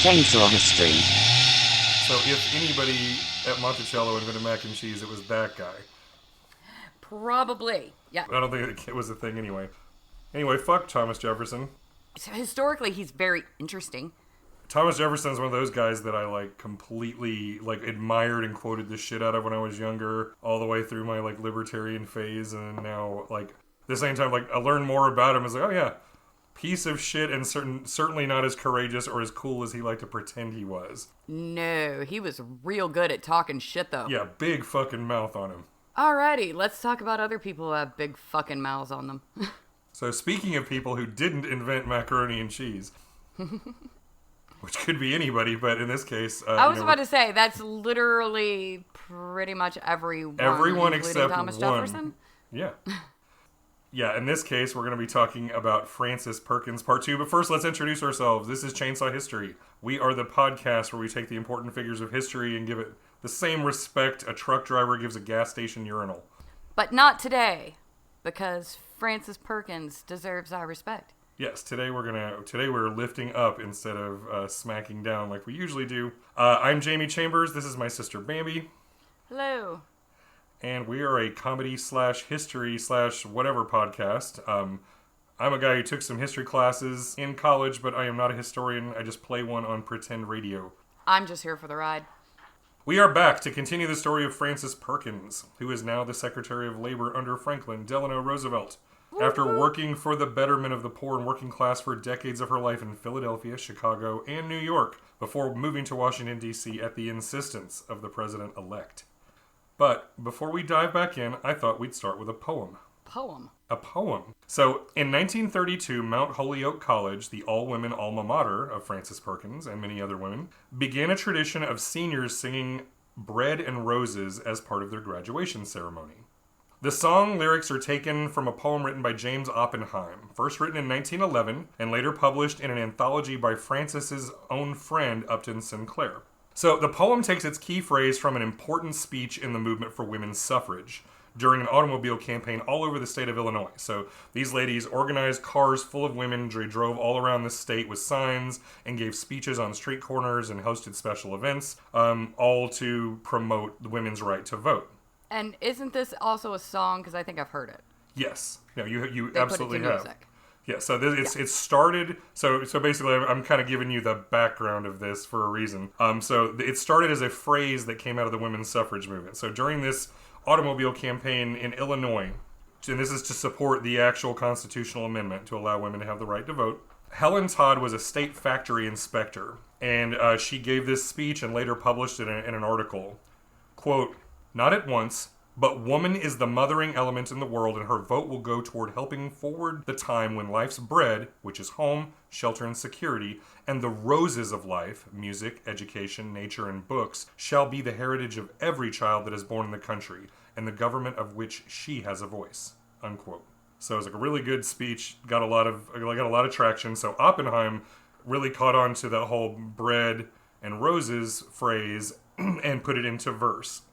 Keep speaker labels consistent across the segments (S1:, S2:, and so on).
S1: Chainsaw History.
S2: So if anybody at Monticello invented mac and cheese, it was that guy.
S3: Probably. Yeah.
S2: I don't think it was a thing anyway. Anyway, fuck Thomas Jefferson.
S3: So historically, he's very interesting.
S2: Thomas Jefferson's one of those guys that I completely admired and quoted the shit out of when I was younger, all the way through my libertarian phase, and now at the same time I learned more about him. It's oh yeah, piece of shit, and certainly not as courageous or as cool as he liked to pretend he was.
S3: No, he was real good at talking shit though.
S2: Yeah, big fucking mouth on him.
S3: Alrighty, let's talk about other people who have big fucking mouths on them.
S2: So speaking of people who didn't invent macaroni and cheese, which could be anybody, but in this case...
S3: I was about to say, that's literally pretty much everyone.
S2: Everyone except
S3: Thomas
S2: one.
S3: Jefferson?
S2: Yeah. Yeah, in this case, we're going to be talking about Frances Perkins Part 2. But first, let's introduce ourselves. This is Chainsaw History. We are the podcast where we take the important figures of history and give it the same respect a truck driver gives a gas station urinal.
S3: But not today, because Frances Perkins deserves our respect.
S2: Yes, today we're lifting up instead of smacking down like we usually do. I'm Jamie Chambers. This is my sister Bambi.
S3: Hello.
S2: And we are a comedy/history/whatever podcast. I'm a guy who took some history classes in college, but I am not a historian. I just play one on pretend radio.
S3: I'm just here for the ride.
S2: We are back to continue the story of Frances Perkins, who is now the Secretary of Labor under Franklin Delano Roosevelt. After working for the betterment of the poor and working class for decades of her life in Philadelphia, Chicago, and New York, before moving to Washington, D.C. at the insistence of the president-elect. But before we dive back in, I thought we'd start with a poem.
S3: Poem?
S2: A poem. So, in 1932, Mount Holyoke College, the all-women alma mater of Frances Perkins and many other women, began a tradition of seniors singing Bread and Roses as part of their graduation ceremony. The song lyrics are taken from a poem written by James Oppenheim, first written in 1911 and later published in an anthology by Frances's own friend Upton Sinclair. So the poem takes its key phrase from an important speech in the movement for women's suffrage during an automobile campaign all over the state of Illinois. So these ladies organized cars full of women, they drove all around the state with signs and gave speeches on street corners and hosted special events, all to promote the women's right to vote.
S3: And isn't this also a song? Because I think I've heard it.
S2: Yes. No, you
S3: They
S2: absolutely
S3: put it to
S2: have.
S3: music.
S2: Yeah, so it started, so basically I'm kind of giving you the background of this for a reason. So it started as a phrase that came out of the women's suffrage movement. So during this automobile campaign in Illinois, and this is to support the actual constitutional amendment to allow women to have the right to vote, Helen Todd was a state factory inspector, and she gave this speech and later published it in an article. Quote, "Not at once, but woman is the mothering element in the world, and her vote will go toward helping forward the time when life's bread, which is home, shelter, and security, and the roses of life, music, education, nature, and books, shall be the heritage of every child that is born in the country, and the government of which she has a voice." Unquote. So it was a really good speech, got a lot of traction. So Oppenheim really caught on to the whole bread and roses phrase and put it into verse.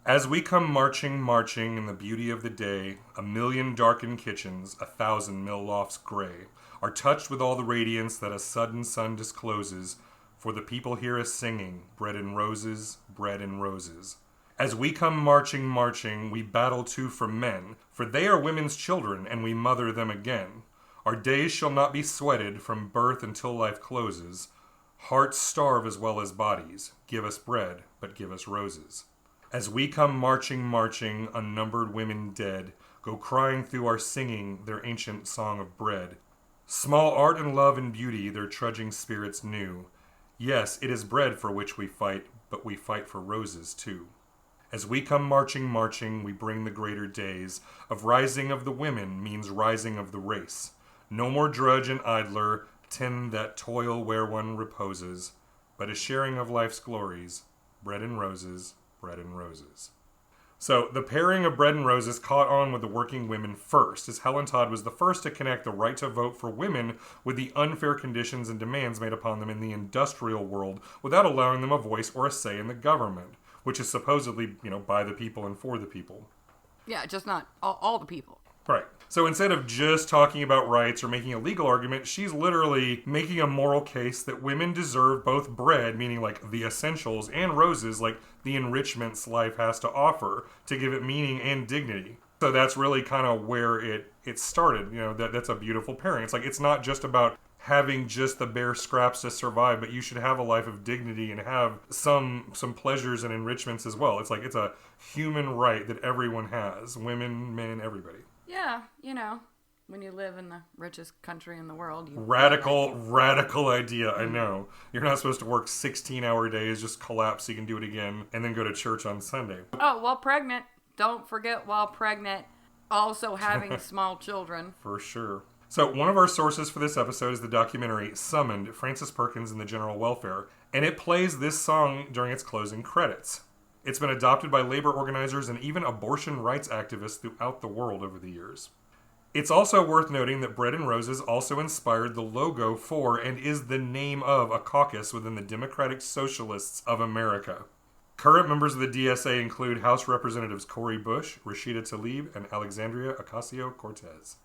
S2: "As we come marching, marching in the beauty of the day, 1,000,000 darkened kitchens, 1,000 mill lofts gray, are touched with all the radiance that a sudden sun discloses, for the people hear us singing, bread and roses, bread and roses. As we come marching, marching, we battle too for men, for they are women's children, and we mother them again. Our days shall not be sweated from birth until life closes. Hearts starve as well as bodies. Give us bread, but give us roses. As we come marching, marching, unnumbered women dead, go crying through our singing their ancient song of bread. Small art and love and beauty their trudging spirits knew. Yes, it is bread for which we fight, but we fight for roses too. As we come marching, marching, we bring the greater days of rising of the women means rising of the race. No more drudge and idler, tend that toil where one reposes, but a sharing of life's glories, bread and roses, bread and roses." So the pairing of bread and roses caught on with the working women first, as Helen Todd was the first to connect the right to vote for women with the unfair conditions and demands made upon them in the industrial world without allowing them a voice or a say in the government, which is supposedly, by the people and for the people.
S3: Yeah, just not all the people.
S2: Right. So instead of just talking about rights or making a legal argument, she's literally making a moral case that women deserve both bread, meaning like the essentials, and roses, like the enrichments life has to offer, to give it meaning and dignity. So that's really kind of where it started. You know, that's a beautiful pairing. It's like, it's not just about having just the bare scraps to survive, but you should have a life of dignity and have some pleasures and enrichments as well. It's like, it's a human right that everyone has. Women, men, everybody.
S3: Yeah, you know, when you live in the richest country in the world.
S2: Radical idea, I know. You're not supposed to work 16-hour days, just collapse so you can do it again, and then go to church on Sunday.
S3: Oh, while pregnant. Don't forget while pregnant, also having small children.
S2: For sure. So one of our sources for this episode is the documentary Summoned, Frances Perkins and the General Welfare, and it plays this song during its closing credits. It's been adopted by labor organizers and even abortion rights activists throughout the world over the years. It's also worth noting that Bread and Roses also inspired the logo for and is the name of a caucus within the Democratic Socialists of America. Current members of the DSA include House Representatives Cori Bush, Rashida Tlaib, and Alexandria Ocasio-Cortez.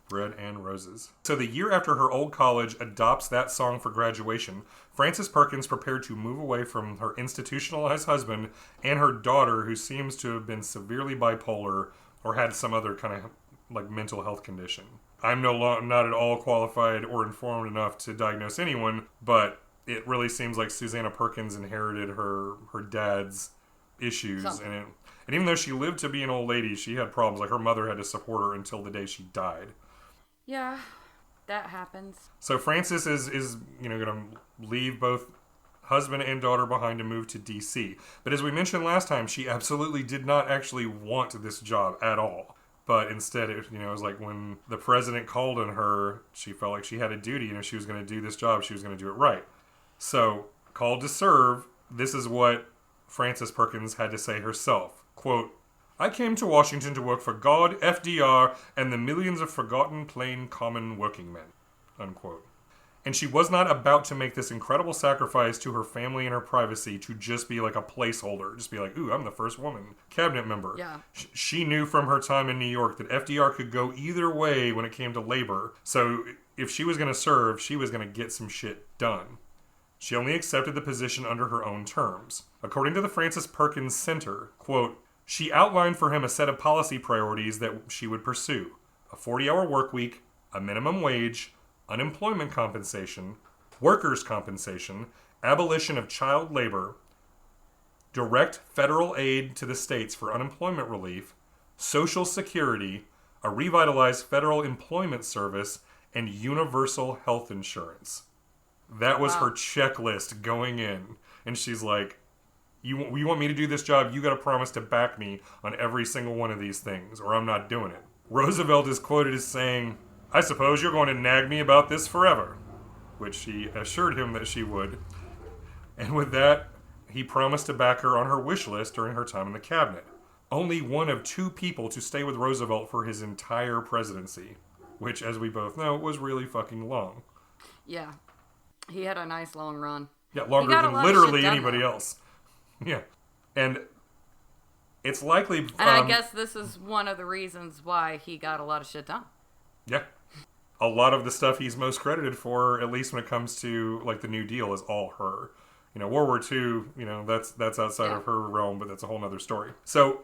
S2: Bread and Roses. So the year after her old college adopts that song for graduation, Frances Perkins prepared to move away from her institutionalized husband and her daughter, who seems to have been severely bipolar or had some other kind of like mental health condition. I'm not at all qualified or informed enough to diagnose anyone, but it really seems like Susanna Perkins inherited her dad's issues. And even though she lived to be an old lady, she had problems. Like her mother had to support her until the day she died.
S3: Yeah, that happens.
S2: So Frances is going to leave both husband and daughter behind to move to D.C. But as we mentioned last time, she absolutely did not actually want this job at all. But instead, it was like when the president called on her, she felt like she had a duty. She was going to do this job. She was going to do it right. So, called to serve, this is what Frances Perkins had to say herself. Quote, "I came to Washington to work for God, FDR, and the millions of forgotten, plain, common working men." Unquote. And she was not about to make this incredible sacrifice to her family and her privacy to just be like a placeholder. Just be like, ooh, I'm the first woman cabinet member.
S3: Yeah.
S2: She knew from her time in New York that FDR could go either way when it came to labor. So if she was going to serve, she was going to get some shit done. She only accepted the position under her own terms. According to the Frances Perkins Center, quote, "She outlined for him a set of policy priorities that she would pursue. A 40-hour work week, a minimum wage, unemployment compensation, workers' compensation, abolition of child labor, direct federal aid to the states for unemployment relief, Social Security, a revitalized federal employment service, and universal health insurance." That was her checklist going in. And she's like, you want me to do this job, you got to promise to back me on every single one of these things, or I'm not doing it. Roosevelt is quoted as saying, "I suppose you're going to nag me about this forever," which she assured him that she would. And with that, he promised to back her on her wish list during her time in the cabinet. Only one of two people to stay with Roosevelt for his entire presidency, which, as we both know, was really fucking long.
S3: Yeah. He had a nice long run.
S2: Yeah, longer than literally anybody else. Yeah. And it's likely...
S3: And I guess this is one of the reasons why he got a lot of shit done.
S2: Yeah. A lot of the stuff he's most credited for, at least when it comes to like the New Deal, is all her. World War II, that's outside of her realm, but that's a whole other story. So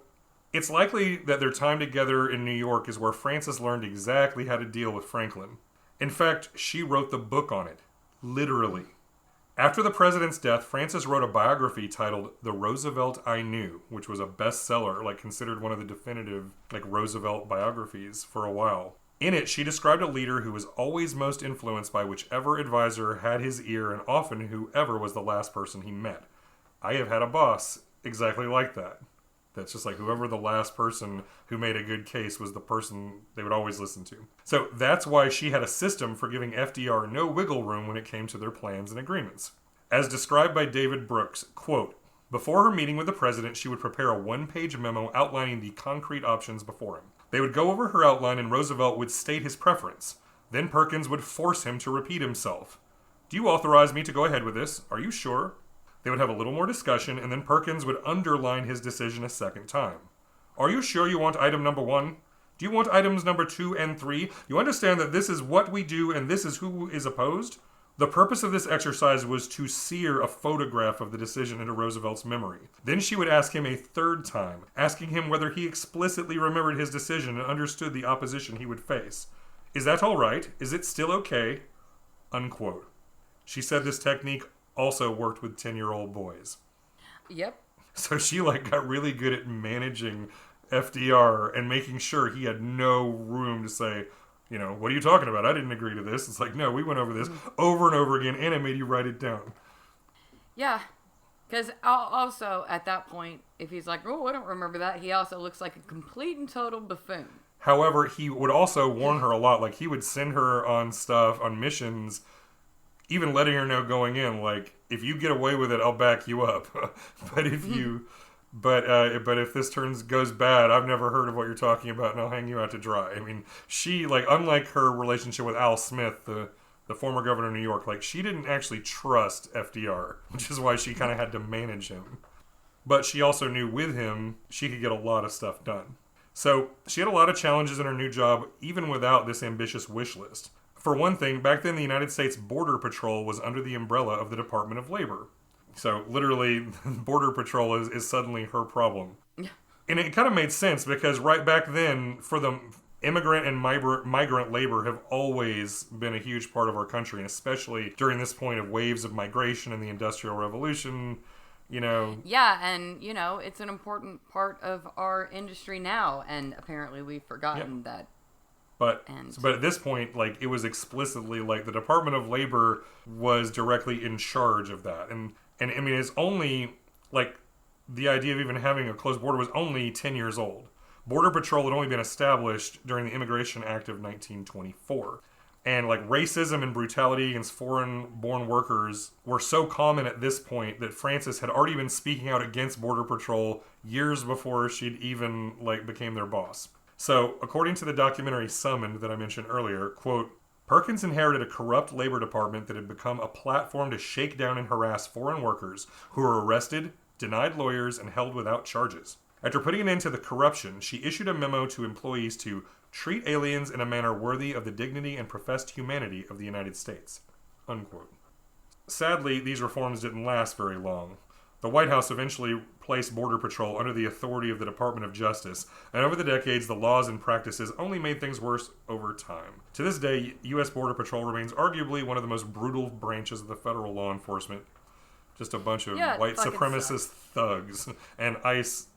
S2: it's likely that their time together in New York is where Frances learned exactly how to deal with Franklin. In fact, she wrote the book on it. Literally. After the president's death, Frances wrote a biography titled The Roosevelt I Knew, which was a bestseller, considered one of the definitive, Roosevelt biographies for a while. In it, she described a leader who was always most influenced by whichever advisor had his ear, and often whoever was the last person he met. I have had a boss exactly like that. That's just whoever the last person who made a good case was the person they would always listen to. So that's why she had a system for giving FDR no wiggle room when it came to their plans and agreements. As described by David Brooks, quote, "Before her meeting with the president, she would prepare a one-page memo outlining the concrete options before him. They would go over her outline and Roosevelt would state his preference. Then Perkins would force him to repeat himself. 'Do you authorize me to go ahead with this? Are you sure?' They would have a little more discussion, and then Perkins would underline his decision a second time. 'Are you sure you want item number 1? Do Do you want items number 2 and 3? You understand that this is what we do and this is who is opposed? The purpose of this exercise was to sear a photograph of the decision into Roosevelt's memory. Then she would ask him a third time, asking him whether he explicitly remembered his decision and understood the opposition he would face. Is that all right? Is it still okay? Unquote. She said this technique also worked with 10-year-old boys.
S3: Yep.
S2: So she got really good at managing FDR and making sure he had no room to say, what are you talking about? I didn't agree to this. It's like, no, we went over this over and over again, and I made you write it down.
S3: Yeah. Because also, at that point, if he's like, oh, I don't remember that, he also looks like a complete and total buffoon.
S2: However, he would also warn her a lot. Like, he would send her on stuff, on missions, even letting her know going in, like, if you get away with it, I'll back you up. But if you... But if this goes bad, I've never heard of what you're talking about, and I'll hang you out to dry. I mean, she, unlike her relationship with Al Smith, the former governor of New York, she didn't actually trust FDR, which is why she kind of had to manage him. But she also knew with him, she could get a lot of stuff done. So she had a lot of challenges in her new job, even without this ambitious wish list. For one thing, back then the United States Border Patrol was under the umbrella of the Department of Labor. So, literally, Border Patrol is suddenly her problem. And it kind of made sense, because right back then, for the immigrant and migrant labor have always been a huge part of our country, and especially during this point of waves of migration and the Industrial Revolution,
S3: Yeah, and, it's an important part of our industry now, and apparently we've forgotten that.
S2: But at this point, it was explicitly, the Department of Labor was directly in charge of that. And I mean, it's only, the idea of even having a closed border was only 10 years old. Border Patrol had only been established during the Immigration Act of 1924. And, racism and brutality against foreign-born workers were so common at this point that Frances had already been speaking out against Border Patrol years before she'd even, became their boss. So, according to the documentary Summoned that I mentioned earlier, quote, Perkins inherited a corrupt labor department that had become a platform to shake down and harass foreign workers who were arrested, denied lawyers, and held without charges. After putting an end to the corruption, she issued a memo to employees to treat aliens in a manner worthy of the dignity and professed humanity of the United States. Unquote. Sadly, these reforms didn't last very long. The White House eventually placed Border Patrol under the authority of the Department of Justice, and over the decades, the laws and practices only made things worse over time. To this day, U.S. Border Patrol remains arguably one of the most brutal branches of the federal law enforcement. Just a bunch of white supremacist thugs, and ICE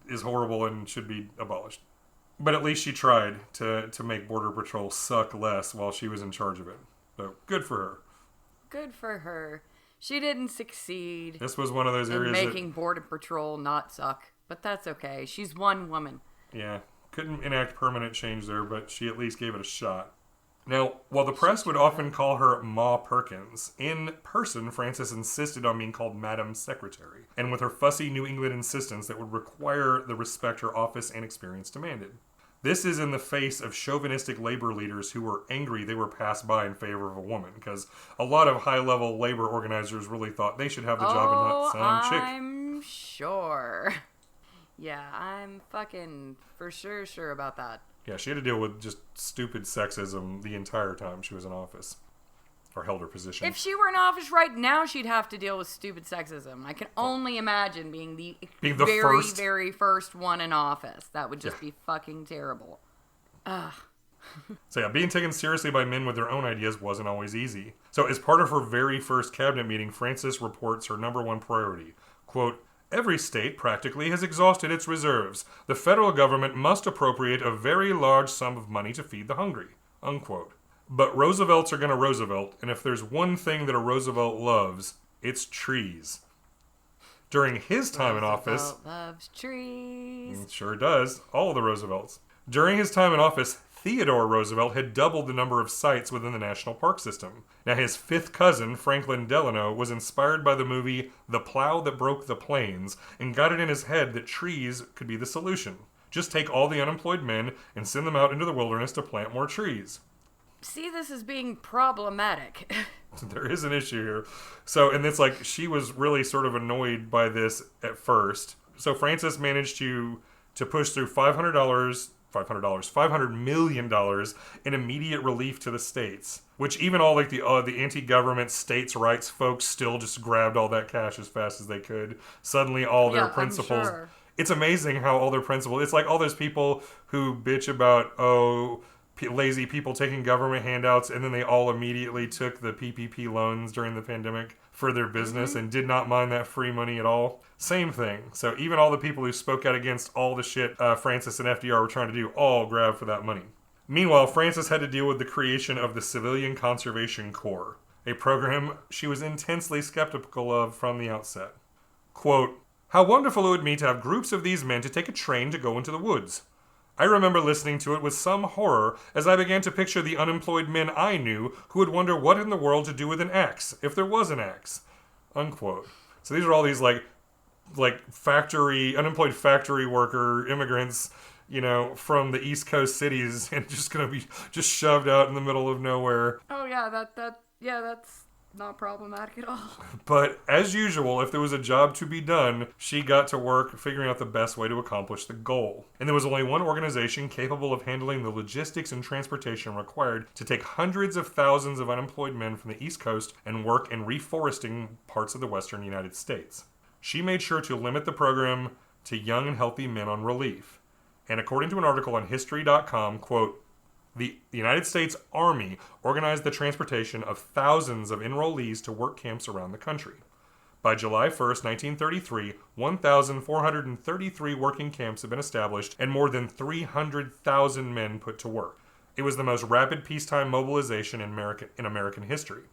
S2: is horrible and should be abolished. But at least she tried to make Border Patrol suck less while she was in charge of it. So, good for her.
S3: Good for her. She didn't succeed.
S2: This was one of those areas
S3: making Border Patrol not suck. But that's okay. She's one woman.
S2: Yeah. Couldn't enact permanent change there, but she at least gave it a shot. Now, while the press would often call her Ma Perkins, in person, Frances insisted on being called Madam Secretary, and with her fussy New England insistence that would require the respect her office and experience demanded. This is in the face of chauvinistic labor leaders who were angry they were passed by in favor of a woman, because a lot of high-level labor organizers really thought they should have the job and not some chick.
S3: I'm sure. Yeah, I'm fucking for sure about that.
S2: Yeah, she had to deal with just stupid sexism the entire time she was in office, or held her position.
S3: If she were in office right now, she'd have to deal with stupid sexism. I can only imagine being the very first one in office. That would just be fucking terrible. Ugh.
S2: So yeah, being taken seriously by men with their own ideas wasn't always easy. So as part of her very first cabinet meeting, Frances reports her number one priority, quote, Every state practically has exhausted its reserves. The federal government must appropriate a very large sum of money to feed the hungry. Unquote. But Roosevelts are going to Roosevelt, and if there's one thing that a Roosevelt loves, it's trees. During his time in office...
S3: Roosevelt loves trees.
S2: It sure does. All of the Roosevelts. During his time in office, Theodore Roosevelt had doubled the number of sites within the national park system. Now, his fifth cousin, Franklin Delano, was inspired by the movie The Plow That Broke the Plains and got it in his head that trees could be the solution. Just take all the unemployed men and send them out into the wilderness to plant more trees.
S3: See this as being problematic.
S2: There is an issue here. So, and it's like, she was really sort of annoyed by this at first. So Frances managed to push through $500 $500 million in immediate relief to the states, which even all like the anti-government states' rights folks still just grabbed all that cash as fast as they could. Suddenly all their principles...
S3: Sure.
S2: It's amazing how all their principles... It's like all those people who bitch about, lazy people taking government handouts, and then they all immediately took the PPP loans during the pandemic for their business and did not mind that free money at all. Same thing. So even all the people who spoke out against all the shit Francis and FDR were trying to do all grabbed for that money. Meanwhile, Frances had to deal with the creation of the Civilian Conservation Corps, a program she was intensely skeptical of from the outset. Quote, "How wonderful it would be to have groups of these men to take a train to go into the woods. I remember listening to it with some horror as I began to picture the unemployed men I knew who would wonder what in the world to do with an axe, if there was an axe." Unquote. So these are all these like unemployed factory worker immigrants, from the East Coast cities and just going to be just shoved out in the middle of nowhere.
S3: Oh yeah, that's not problematic at all.
S2: But as usual, if there was a job to be done, she got to work figuring out the best way to accomplish the goal. And there was only one organization capable of handling the logistics and transportation required to take hundreds of thousands of unemployed men from the East Coast and work in reforesting parts of the western United States. She made sure to limit the program to young and healthy men on relief. And according to an article on History.com, quote, "The United States Army organized the transportation of thousands of enrollees to work camps around the country. By July 1st, 1933, 1,433 working camps had been established and more than 300,000 men put to work. It was the most rapid peacetime mobilization in American history.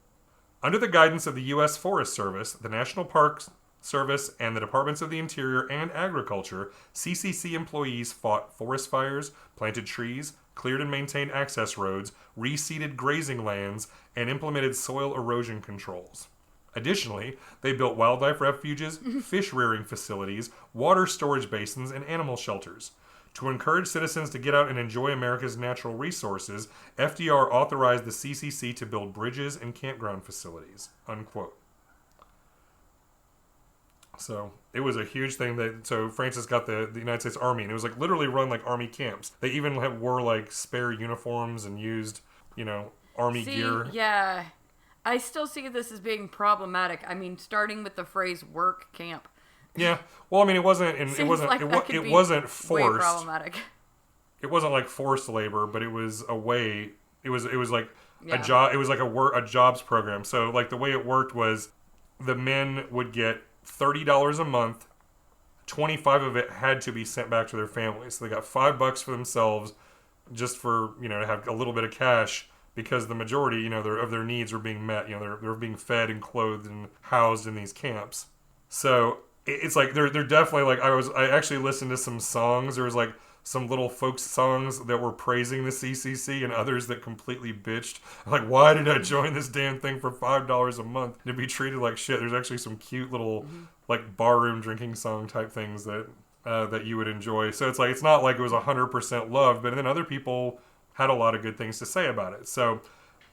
S2: Under the guidance of the U.S. Forest Service, the National Parks Service, and the Departments of the Interior and Agriculture, CCC employees fought forest fires, planted trees, cleared and maintained access roads, reseeded grazing lands, and implemented soil erosion controls. Additionally, they built wildlife refuges, fish rearing facilities, water storage basins, and animal shelters. To encourage citizens to get out and enjoy America's natural resources, FDR authorized the CCC to build bridges and campground facilities." Unquote. So it was a huge thing so Frances got the United States Army, and it was like literally run like army camps. They even wore like spare uniforms and used, army gear.
S3: Yeah. I still see this as being problematic. I mean, starting with the phrase work camp.
S2: Yeah. Well, I mean, it wasn't forced.
S3: Way problematic.
S2: It wasn't like forced labor, but it was a way. It was like
S3: Yeah.
S2: a job. It was like a jobs program. So like the way it worked was the men would get $30 a month. 25 of it had to be sent back to their families. So they got $5 for themselves, just for to have a little bit of cash, because the majority of their needs were being met. They're being fed and clothed and housed in these camps. So it's like they're definitely like I actually listened to some songs. There was like some little folk songs that were praising the CCC and others that completely bitched. Like, why did I join this damn thing for $5 a month to be treated like shit? There's actually some cute little like barroom drinking song type things that you would enjoy. So it's like it's not like it was 100% love, but then other people had a lot of good things to say about it. So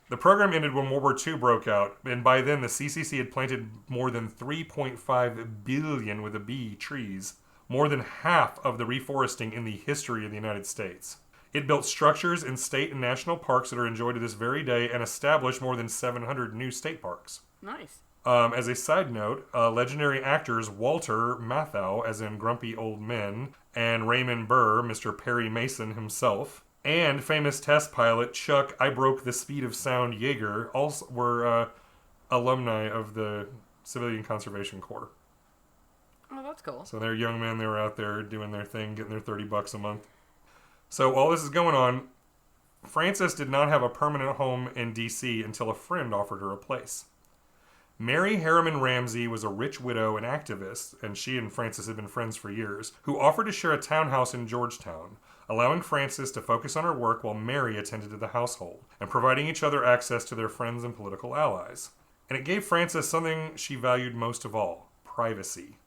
S2: the program ended when World War II broke out, and by then the CCC had planted more than 3.5 billion with a B trees, more than half of the reforesting in the history of the United States. It built structures in state and national parks that are enjoyed to this very day and established more than 700 new state parks.
S3: Nice.
S2: As a side note, legendary actors Walter Matthau, as in Grumpy Old Men, and Raymond Burr, Mr. Perry Mason himself, and famous test pilot Chuck I Broke the Speed of Sound Yeager also were alumni of the Civilian Conservation Corps.
S3: Oh, that's cool.
S2: So they're young men. They were out there doing their thing, getting their $30 a month. So while this is going on, Frances did not have a permanent home in D.C. until a friend offered her a place. Mary Harriman Ramsey was a rich widow and activist, and she and Frances had been friends for years, who offered to share a townhouse in Georgetown, allowing Frances to focus on her work while Mary attended to the household, and providing each other access to their friends and political allies. And it gave Frances something she valued most of all: privacy.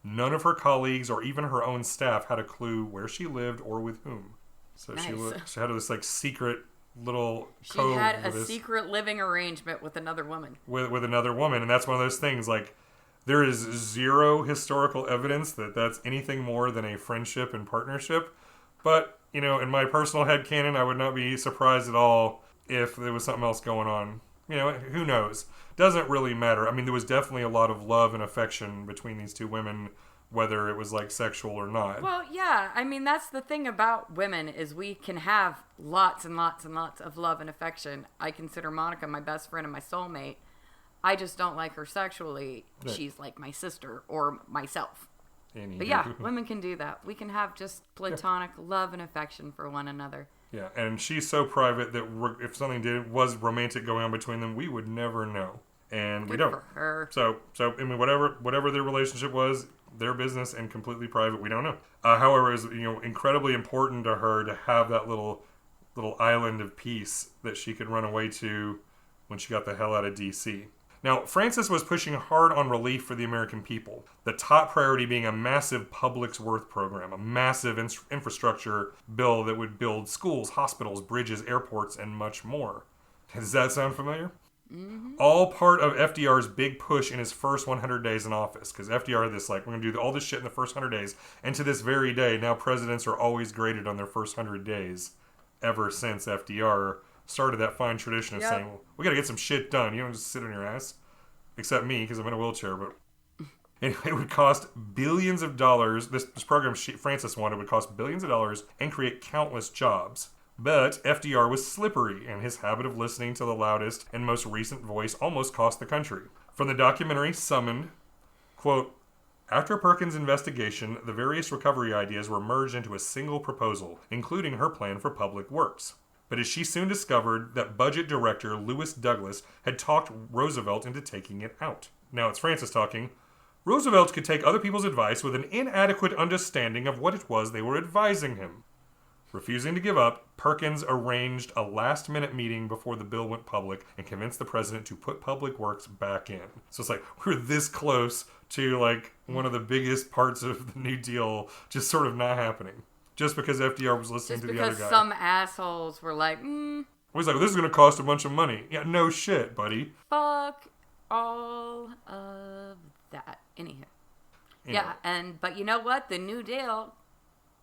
S2: None of her colleagues or even her own staff had a clue where she lived or with whom. So
S3: nice.
S2: she had this like secret little
S3: she
S2: cove.
S3: She had a secret living arrangement with another woman.
S2: With another woman, and that's one of those things, like, there is zero historical evidence that that's anything more than a friendship and partnership, but, in my personal headcanon, I would not be surprised at all if there was something else going on. Who knows? Doesn't really matter. I mean, there was definitely a lot of love and affection between these two women, whether it was like sexual or not.
S3: Well, yeah. I mean, that's the thing about women is we can have lots and lots and lots of love and affection. I consider Monica my best friend and my soulmate. I just don't like her sexually. Right. She's like my sister or myself. But yeah, women can do that. We can have just platonic love and affection for one another.
S2: Yeah, and she's so private that if something was romantic going on between them, we would never know, and we don't.
S3: For her.
S2: So I mean, whatever their relationship was, their business and completely private. We don't know. However, it was incredibly important to her to have that little island of peace that she could run away to when she got the hell out of D.C. Now, Frances was pushing hard on relief for the American people, the top priority being a massive public works program, a massive infrastructure bill that would build schools, hospitals, bridges, airports, and much more. Does that sound familiar? Mm-hmm. All part of FDR's big push in his first 100 days in office, because FDR had this, we're going to do all this shit in the first 100 days, and to this very day, now presidents are always graded on their first 100 days, ever since FDR started that fine tradition of saying, well, we got to get some shit done. You don't just sit on your ass. Except me, because I'm in a wheelchair. But it would cost billions of dollars. This program Frances wanted would cost billions of dollars and create countless jobs. But FDR was slippery, and his habit of listening to the loudest and most recent voice almost cost the country. From the documentary Summoned, quote, after Perkins' investigation, the various recovery ideas were merged into a single proposal, including her plan for public works. But as she soon discovered that budget director Lewis Douglas had talked Roosevelt into taking it out. Now it's Frances talking. Roosevelt could take other people's advice with an inadequate understanding of what it was they were advising him. Refusing to give up, Perkins arranged a last-minute meeting before the bill went public and convinced the president to put public works back in. So it's we're this close to one of the biggest parts of the New Deal just sort of not happening. Just because FDR was listening to the other guy.
S3: Because some assholes were like,
S2: He's like, this is going to cost a bunch of money. Yeah, no shit, buddy.
S3: Fuck all of that. Anywho. Yeah, but you know what? The New Deal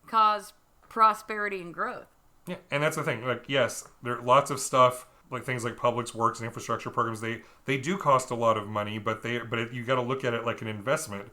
S3: caused prosperity and growth.
S2: Yeah, and that's the thing. Yes, there are lots of stuff, things like public works and infrastructure programs. They do cost a lot of money, but you got to look at it like an investment.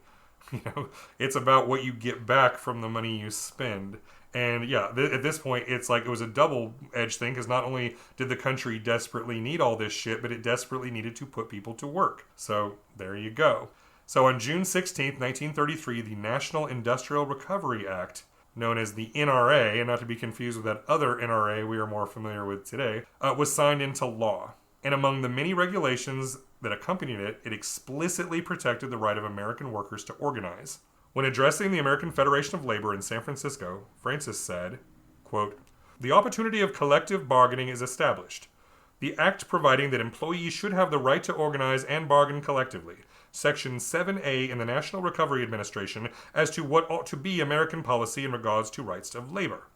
S2: It's about what you get back from the money you spend. And yeah, at this point, it's it was a double-edged thing, because not only did the country desperately need all this shit, but it desperately needed to put people to work. So there you go. So on June 16th, 1933, the National Industrial Recovery Act, known as the NRA, and not to be confused with that other NRA we are more familiar with today, was signed into law. And among the many regulations that accompanied it, it explicitly protected the right of American workers to organize. When addressing the American Federation of Labor in San Francisco, Frances said, quote, the opportunity of collective bargaining is established. The act providing that employees should have the right to organize and bargain collectively. Section 7A in the National Recovery Administration as to what ought to be American policy in regards to rights of labor.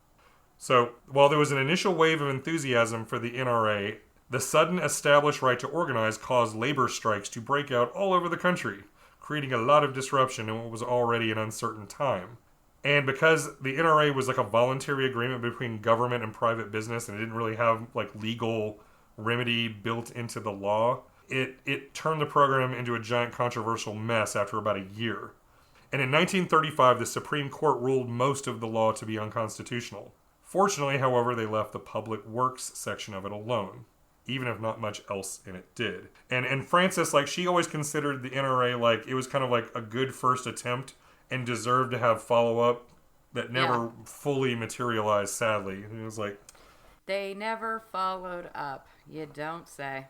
S2: So, while there was an initial wave of enthusiasm for the NRA, the sudden established right to organize caused labor strikes to break out all over the country, creating a lot of disruption in what was already an uncertain time. And because the NRA was a voluntary agreement between government and private business, and it didn't really have legal remedy built into the law, it turned the program into a giant controversial mess after about a year. And in 1935, the Supreme Court ruled most of the law to be unconstitutional. Fortunately, however, they left the public works section of it alone, even if not much else in it did. And Frances, she always considered the NRA it was kind of a good first attempt and deserved to have follow-up that never fully materialized, sadly. It was
S3: they never followed up, you don't say.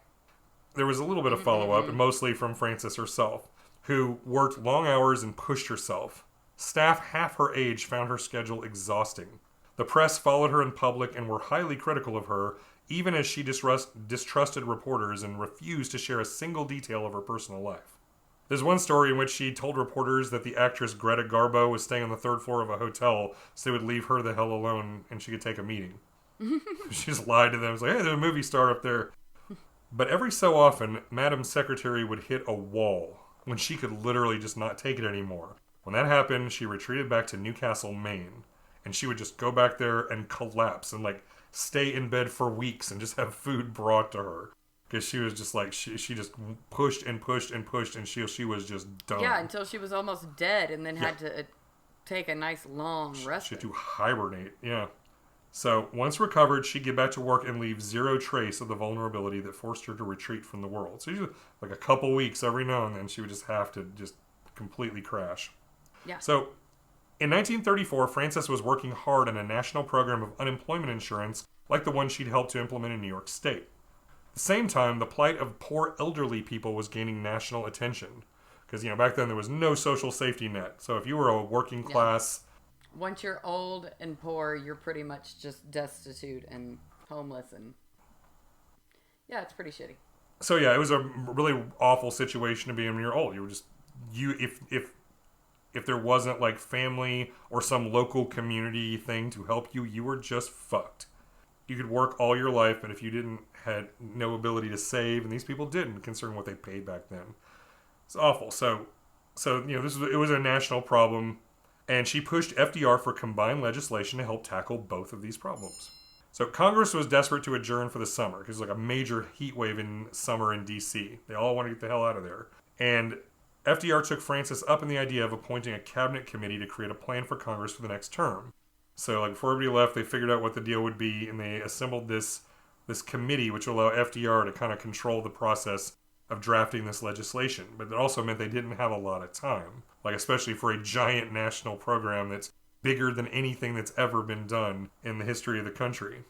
S2: There was a little bit of follow-up, and mostly from Frances herself, who worked long hours and pushed herself. Staff half her age found her schedule exhausting. The press followed her in public and were highly critical of her, even as she distrusted reporters and refused to share a single detail of her personal life. There's one story in which she told reporters that the actress Greta Garbo was staying on the third floor of a hotel, so they would leave her the hell alone and she could take a meeting. She just lied to them. It was hey, there's a movie star up there. But every so often, Madam Secretary would hit a wall when she could literally just not take it anymore. When that happened, she retreated back to Newcastle, Maine. And she would just go back there and collapse and like stay in bed for weeks and just have food brought to her. Because she was just like, she just pushed and pushed and pushed, and she was just done.
S3: Yeah, until she was almost dead and then had to take a nice long rest.
S2: She had to hibernate, yeah. So, once recovered, she'd get back to work and leave zero trace of the vulnerability that forced her to retreat from the world. So, usually, like a couple weeks every now and then, she would just have to just completely crash.
S3: Yeah.
S2: So, in 1934, Frances was working hard on a national program of unemployment insurance like the one she'd helped to implement in New York State. At the same time, the plight of poor elderly people was gaining national attention. Because, back then there was no social safety net. So if you were a working class...
S3: Once you're old and poor, you're pretty much just destitute and homeless. And yeah, it's pretty shitty.
S2: So yeah, it was a really awful situation to be in when you're old. You were just... If there wasn't like family or some local community thing to help you, you were just fucked. You could work all your life, but if you had no ability to save, and these people didn't, considering what they paid back then. It's awful. So it was a national problem, and she pushed FDR for combined legislation to help tackle both of these problems. So Congress was desperate to adjourn for the summer, because it was like a major heat wave in summer in D.C. They all wanted to get the hell out of there. And FDR took Frances up in the idea of appointing a cabinet committee to create a plan for Congress for the next term. So, like, before everybody left, they figured out what the deal would be, and they assembled this committee, which will allow FDR to kind of control the process of drafting this legislation. But it also meant they didn't have a lot of time, like, especially for a giant national program that's bigger than anything that's ever been done in the history of the country.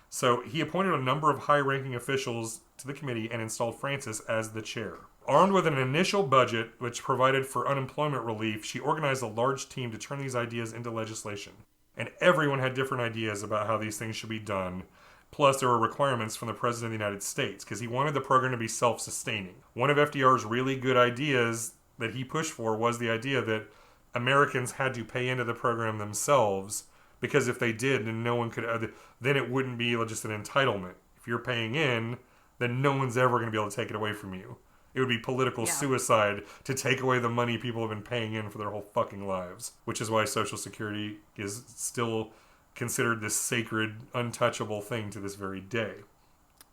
S2: So, he appointed a number of high-ranking officials to the committee and installed Frances as the chair. Armed with an initial budget, which provided for unemployment relief, she organized a large team to turn these ideas into legislation. And everyone had different ideas about how these things should be done. Plus, there were requirements from the President of the United States, because he wanted the program to be self-sustaining. One of FDR's really good ideas that he pushed for was the idea that Americans had to pay into the program themselves, because if they did, then no one could, then it wouldn't be just an entitlement. If you're paying in, then no one's ever going to be able to take it away from you. It would be political suicide to take away the money people have been paying in for their whole fucking lives. Which is why Social Security is still considered this sacred, untouchable thing to this very day.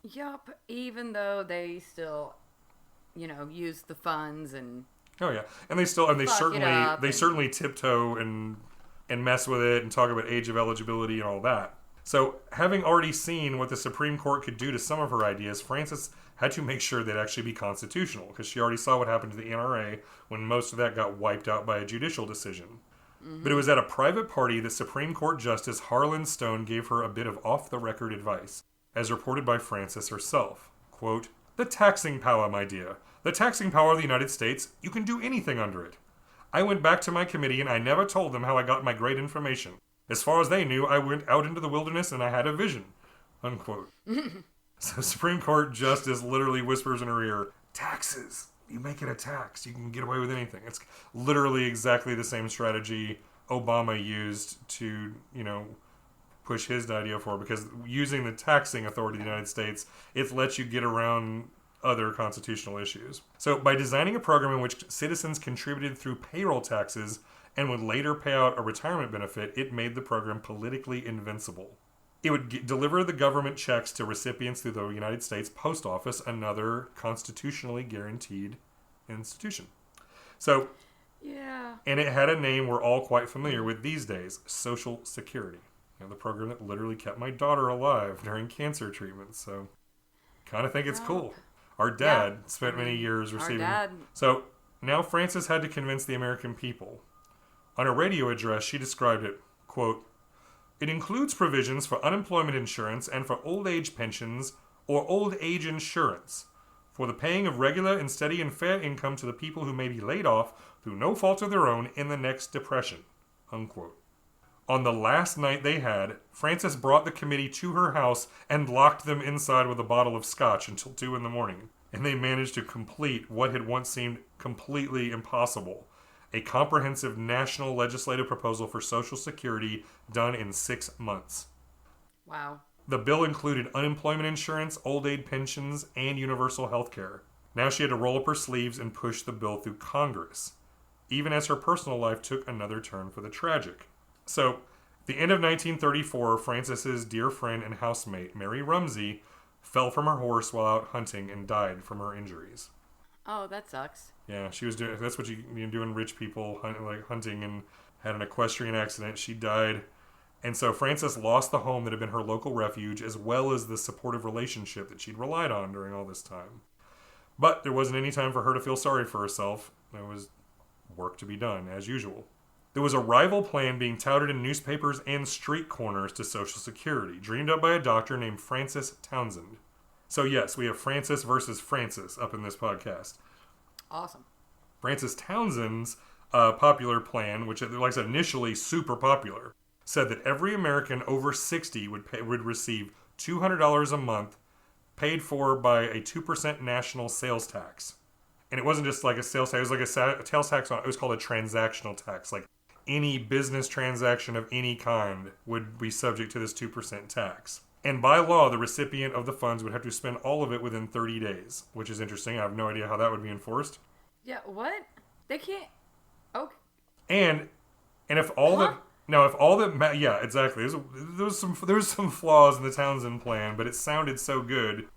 S3: Yup, even though they still, use the funds and...
S2: Oh yeah, and they certainly tiptoe and mess with it and talk about age of eligibility and all that. So, having already seen what the Supreme Court could do to some of her ideas, Frances had to make sure they'd actually be constitutional, because she already saw what happened to the NRA when most of that got wiped out by a judicial decision. Mm-hmm. But it was at a private party that Supreme Court Justice Harlan Stone gave her a bit of off-the-record advice, as reported by Frances herself. Quote, "The taxing power, my dear. The taxing power of the United States, you can do anything under it. I went back to my committee and I never told them how I got my great information. As far as they knew, I went out into the wilderness and I had a vision." Unquote. So Supreme Court Justice literally whispers in her ear, "Taxes. You make it a tax. You can get away with anything." It's literally exactly the same strategy Obama used to, push his idea for, because using the taxing authority of the United States, it lets you get around other constitutional issues. So by designing a program in which citizens contributed through payroll taxes and would later pay out a retirement benefit, it made the program politically invincible. It would deliver the government checks to recipients through the United States Post Office, another constitutionally guaranteed institution. So, yeah. And it had a name we're all quite familiar with these days, Social Security. The program that literally kept my daughter alive during cancer treatment. So, kind of think it's cool. Our dad spent many years receiving... So, now Frances had to convince the American people. On a radio address, she described it, quote, "It includes provisions for unemployment insurance and for old age pensions or old age insurance, for the paying of regular and steady and fair income to the people who may be laid off through no fault of their own in the next depression." Unquote. On the last night they had, Frances brought the committee to her house and locked them inside with a bottle of scotch until 2 a.m, and they managed to complete what had once seemed completely impossible: a comprehensive national legislative proposal for Social Security done in 6 months.
S3: Wow.
S2: The bill included unemployment insurance, old age pensions, and universal health care. Now she had to roll up her sleeves and push the bill through Congress, even as her personal life took another turn for the tragic. So, The end of 1934, Frances's dear friend and housemate, Mary Rumsey, fell from her horse while out hunting and died from her injuries.
S3: Oh, that sucks.
S2: Yeah, she was doing. That's what you do in rich people, like hunting, and had an equestrian accident. She died, and so Frances lost the home that had been her local refuge, as well as the supportive relationship that she'd relied on during all this time. But there wasn't any time for her to feel sorry for herself. There was work to be done, as usual. There was a rival plan being touted in newspapers and street corners to Social Security, dreamed up by a doctor named Francis Townsend. So yes, we have Frances versus Francis up in this podcast.
S3: Awesome.
S2: Francis Townsend's popular plan, which, like I said, initially super popular, said that every American over 60 would receive $200 a month paid for by a 2% national sales tax. And it wasn't just like a sales tax, it was like a sales tax it was called a transactional tax. Like any business transaction of any kind would be subject to this 2% tax. And by law, the recipient of the funds would have to spend all of it within 30 days, which is interesting. I have no idea how that would be enforced.
S3: Yeah, what? They can't... Okay.
S2: And if all that... No, if all that... Yeah, exactly. There was some flaws in the Townsend plan, but it sounded so good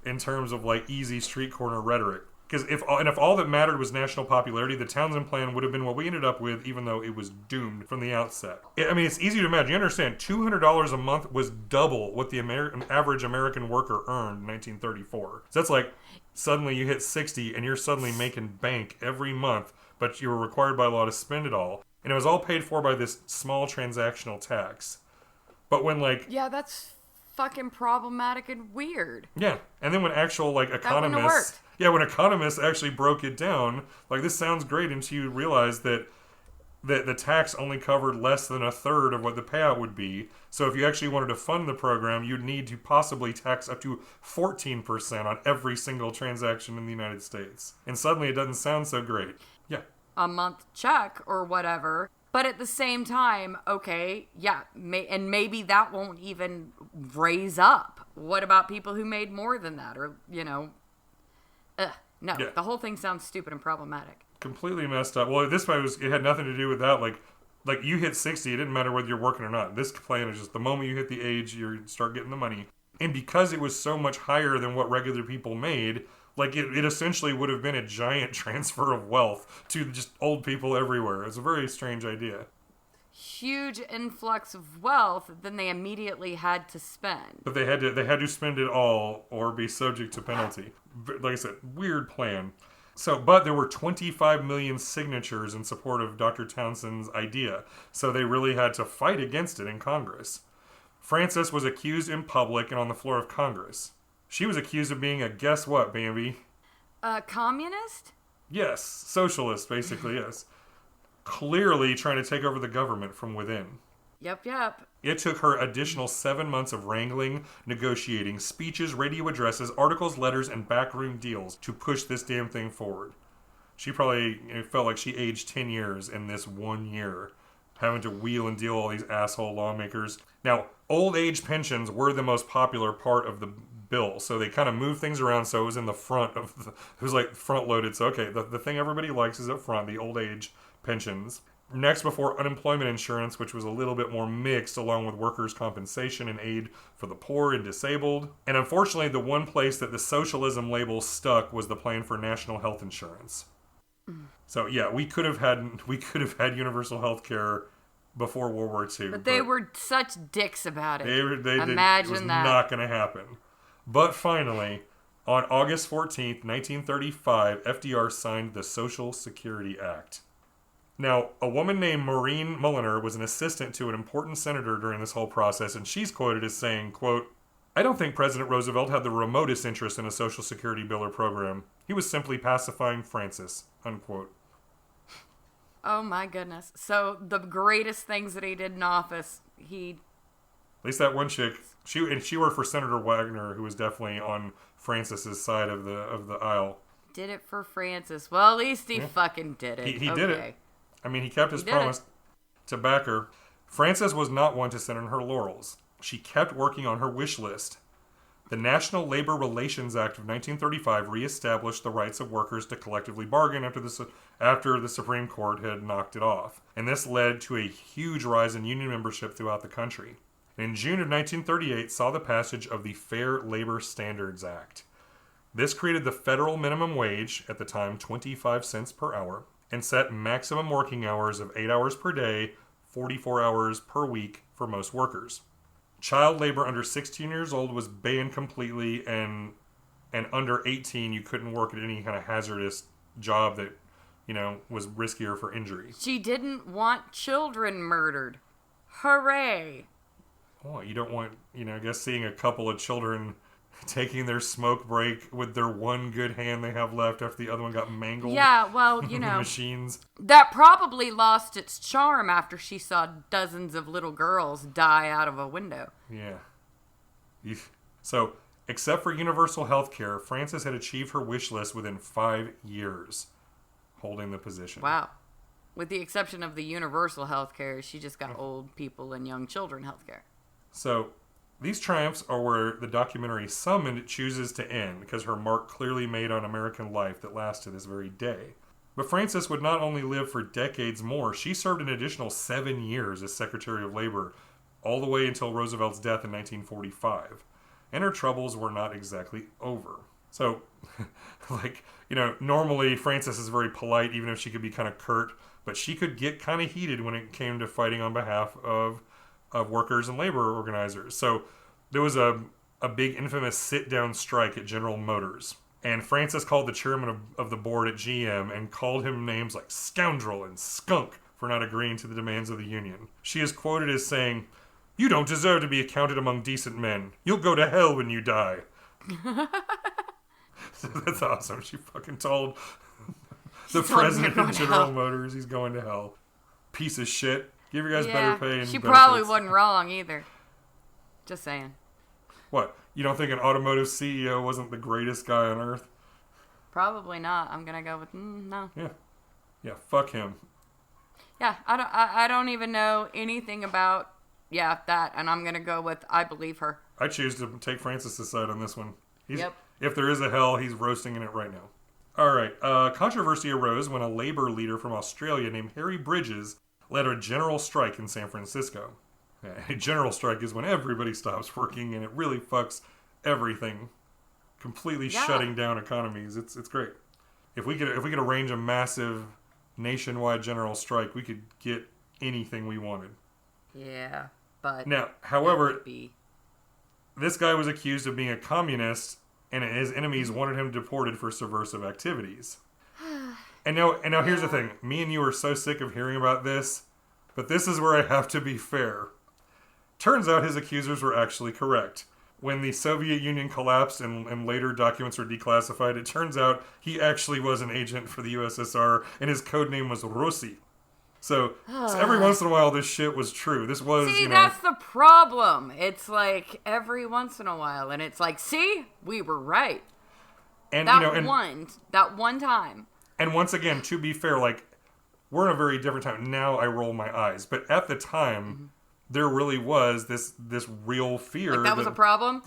S2: in terms of, like, easy street corner rhetoric. Because if all that mattered was national popularity, the Townsend plan would have been what we ended up with, even though it was doomed from the outset. I mean, it's easy to imagine. You understand, $200 a month was double what the average American worker earned in 1934. So that's like, suddenly you hit 60 and you're suddenly making bank every month, but you were required by law to spend it all. And it was all paid for by this small transactional tax. But when, like...
S3: Yeah, that's fucking problematic and weird.
S2: Yeah. And then when actual, like, economists...
S3: That wouldn't have worked.
S2: Yeah, when economists actually broke it down, like, this sounds great until you realize that the tax only covered less than a third of what the payout would be. So if you actually wanted to fund the program, you'd need to possibly tax up to 14% on every single transaction in the United States. And suddenly it doesn't sound so great. Yeah.
S3: A month check or whatever. But at the same time, okay, yeah, and maybe that won't even raise up. What about people who made more than that? Or, you know... No, yeah. The whole thing sounds stupid and problematic.
S2: Completely messed up. Well, this way it had nothing to do with that. Like you hit 60, it didn't matter whether you're working or not. This plan is just the moment you hit the age, you start getting the money. And because it was so much higher than what regular people made, like it essentially would have been a giant transfer of wealth to just old people everywhere. It's a very strange idea.
S3: Huge influx of wealth, then they immediately had to spend.
S2: But they had to spend it all or be subject to penalty. Like I said, weird plan. So, but there were 25 million signatures in support of Dr. Townsend's idea, so they really had to fight against it in Congress. Frances was accused in public and on the floor of Congress. She was accused of being a guess what, Bambi?
S3: A communist?
S2: Yes, socialist, basically, yes. Clearly trying to take over the government from within.
S3: Yep.
S2: It took her additional 7 months of wrangling, negotiating, speeches, radio addresses, articles, letters, and backroom deals to push this damn thing forward. She probably felt like she aged 10 years in this 1 year, having to wheel and deal all these asshole lawmakers. Now, old age pensions were the most popular part of the bill, so they kind of moved things around so it was in the front of it was like front loaded. So okay, the thing everybody likes is up front, the old age pensions. Next, before unemployment insurance, which was a little bit more mixed, along with workers' compensation and aid for the poor and disabled. And unfortunately, the one place that the socialism label stuck was the plan for national health insurance. So yeah, we could have had universal health care before World War II.
S3: But they were such dicks about it.
S2: Imagine it was that. Not going to happen. But finally, on August 14th, 1935, FDR signed the Social Security Act. Now, a woman named Maureen Mulliner was an assistant to an important senator during this whole process, and she's quoted as saying, quote, "I don't think President Roosevelt had the remotest interest in a Social Security bill or program. He was simply pacifying Frances," unquote.
S3: Oh my goodness. So the greatest things that he did in office, At
S2: least that one chick, she worked for Senator Wagner, who was definitely on Frances's side of the aisle.
S3: Did it for Frances. Well, at least he fucking did it.
S2: He did it. I mean, he kept his promise to back her. Frances was not one to sit on her laurels. She kept working on her wish list. The National Labor Relations Act of 1935 reestablished the rights of workers to collectively bargain after the Supreme Court had knocked it off. And this led to a huge rise in union membership throughout the country. In June of 1938 saw the passage of the Fair Labor Standards Act. This created the federal minimum wage, at the time 25 cents per hour, and set maximum working hours of 8 hours per day, 44 hours per week for most workers. Child labor under 16 years old was banned completely, and under 18 you couldn't work at any kind of hazardous job that, was riskier for injury.
S3: She didn't want children murdered. Hooray!
S2: Oh, you don't want, I guess seeing a couple of children taking their smoke break with their one good hand they have left after the other one got mangled.
S3: Yeah, well,
S2: machines.
S3: That probably lost its charm after she saw dozens of little girls die out of a window.
S2: Yeah. So, except for universal health care, Frances had achieved her wish list within 5 years, holding the position.
S3: Wow. With the exception of the universal health care, she just got old people and young children health care.
S2: So, these triumphs are where the documentary Summoned chooses to end, because her mark clearly made on American life that lasts to this very day. But Frances would not only live for decades more, she served an additional 7 years as Secretary of Labor, all the way until Roosevelt's death in 1945. And her troubles were not exactly over. So, normally Frances is very polite, even if she could be kind of curt, but she could get kind of heated when it came to fighting on behalf of workers and labor organizers. So there was a big infamous sit-down strike at General Motors. And Frances called the chairman of the board at GM and called him names like scoundrel and skunk for not agreeing to the demands of the union. She is quoted as saying, "You don't deserve to be accounted among decent men. You'll go to hell when you die." So that's awesome. She fucking told the president of General Motors he's going to hell. Piece of shit. Give your guys better pay and
S3: she
S2: benefits.
S3: probably wasn't wrong either. Just saying.
S2: What? You don't think an automotive CEO wasn't the greatest guy on earth?
S3: Probably not. I'm gonna go with no.
S2: Yeah. Fuck him.
S3: Yeah, I don't even know anything about that, and I'm gonna go with I believe her.
S2: I choose to take Francis' side on this one.
S3: Yep.
S2: If there is a hell, he's roasting in it right now. All right. Controversy arose when a labor leader from Australia named Harry Bridges led a general strike in San Francisco. A general strike is when everybody stops working and it really fucks everything, completely shutting down economies. It's great. If we could arrange a massive nationwide general strike, we could get anything we wanted.
S3: Yeah, but
S2: now, however, this guy was accused of being a communist, and his enemies wanted him deported for subversive activities. And now here's the thing. Me and you are so sick of hearing about this, but this is where I have to be fair. Turns out his accusers were actually correct. When the Soviet Union collapsed and later documents were declassified, it turns out he actually was an agent for the USSR, and his code name was Rossi. So every once in a while, this shit was true. This was,
S3: that's the problem. It's like every once in a while, and it's like, see, we were right.
S2: And
S3: that one time.
S2: And once again, to be fair, we're in a very different time. Now I roll my eyes. But at the time, there really was this real fear.
S3: That was a problem?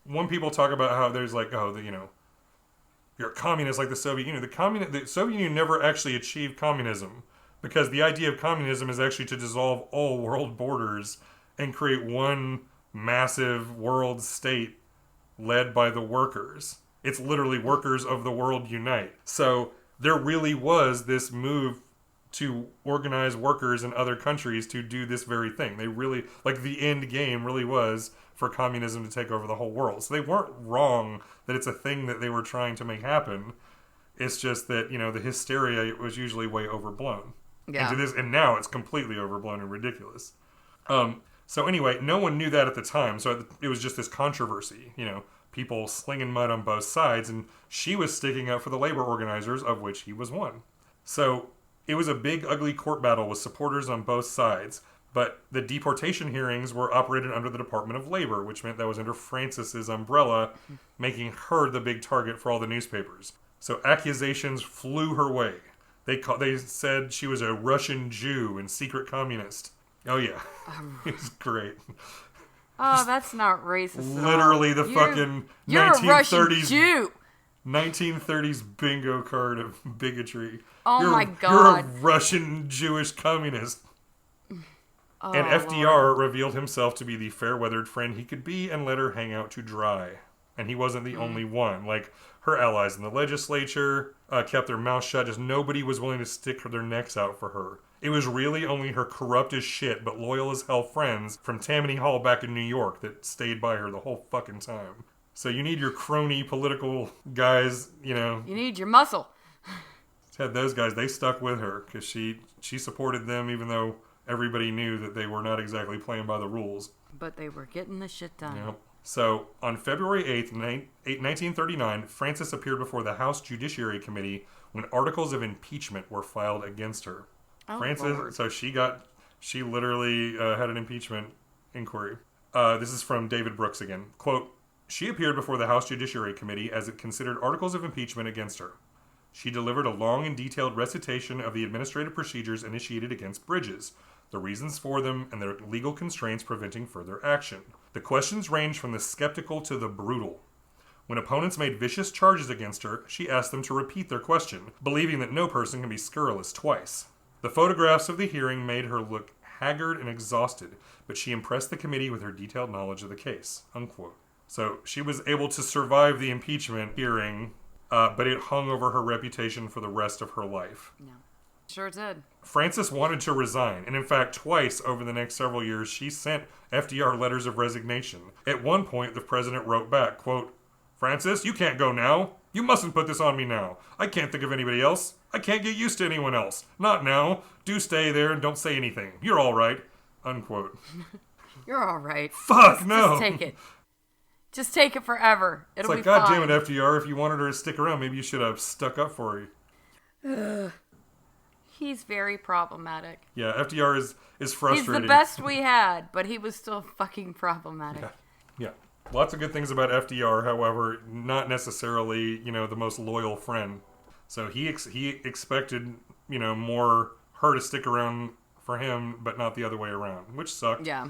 S2: When people talk about how there's you're a communist like the Soviet Union. The Soviet Union never actually achieved communism, because the idea of communism is actually to dissolve all world borders and create one massive world state led by the workers. It's literally workers of the world unite. So there really was this move to organize workers in other countries to do this very thing. They really, the end game really was for communism to take over the whole world. So they weren't wrong that it's a thing that they were trying to make happen. It's just that, the hysteria was usually way overblown.
S3: Yeah.
S2: And now it's completely overblown and ridiculous. So anyway, no one knew that at the time. So it was just this controversy, people slinging mud on both sides, and she was sticking up for the labor organizers, of which he was one. So it was a big, ugly court battle with supporters on both sides, but the deportation hearings were operated under the Department of Labor, which meant that was under Frances's umbrella, making her the big target for all the newspapers. So accusations flew her way. They said she was a Russian Jew and secret communist. Oh yeah, it's great.
S3: Oh, that's not racist at all.
S2: Literally the fucking
S3: You're a Russian
S2: 1930s
S3: Jew.
S2: 1930s bingo card of bigotry.
S3: Oh my
S2: You're
S3: God.
S2: a Russian Jewish communist.
S3: Oh,
S2: And FDR
S3: Lord.
S2: revealed himself to be the fair-weathered friend he could be and let her hang out to dry. And he wasn't the only one. Like, her allies in the legislature kept their mouths shut. Just nobody was willing to stick their necks out for her. It was really only her corrupt as shit but loyal as hell friends from Tammany Hall back in New York that stayed by her the whole fucking time. So you need your crony political guys, you know.
S3: You need your muscle.
S2: Had those guys, they stuck with her because she supported them even though everybody knew that they were not exactly playing by the rules.
S3: But they were getting the shit done.
S2: Yep. So, on February 8th, 1939, Frances appeared before the House Judiciary Committee when articles of impeachment were filed against her.
S3: Oh,
S2: Frances,
S3: Lord.
S2: so she literally had an impeachment inquiry. This is from David Brooks again. Quote, "She appeared before the House Judiciary Committee as it considered articles of impeachment against her. She delivered a long and detailed recitation of the administrative procedures initiated against Bridges, the reasons for them, and their legal constraints preventing further action. The questions ranged from the skeptical to the brutal. When opponents made vicious charges against her, she asked them to repeat their question, believing that no person can be scurrilous twice. The photographs of the hearing made her look haggard and exhausted, but she impressed the committee with her detailed knowledge of the case." Unquote. So she was able to survive the impeachment hearing, but it hung over her reputation for the rest of her life.
S3: No. Sure did.
S2: Frances wanted to resign, and in fact, twice over the next several years, she sent FDR letters of resignation. At one point, the president wrote back, quote, "Frances, you can't go now. You mustn't put this on me now. I can't think of anybody else. I can't get used to anyone else. Not now. Do stay there and don't say anything. You're all right." Unquote.
S3: You're all right.
S2: Fuck, no.
S3: Just take it. Just take it forever. It'll
S2: It's like,
S3: be fine.
S2: God damn it, FDR, if you wanted her to stick around, maybe you should have stuck up for her.
S3: He's very problematic.
S2: Yeah, FDR is frustrating.
S3: He's the best we had, but he was still fucking problematic.
S2: Yeah. Lots of good things about FDR, however, not necessarily, the most loyal friend. So he expected, more her to stick around for him, but not the other way around, which sucked.
S3: Yeah.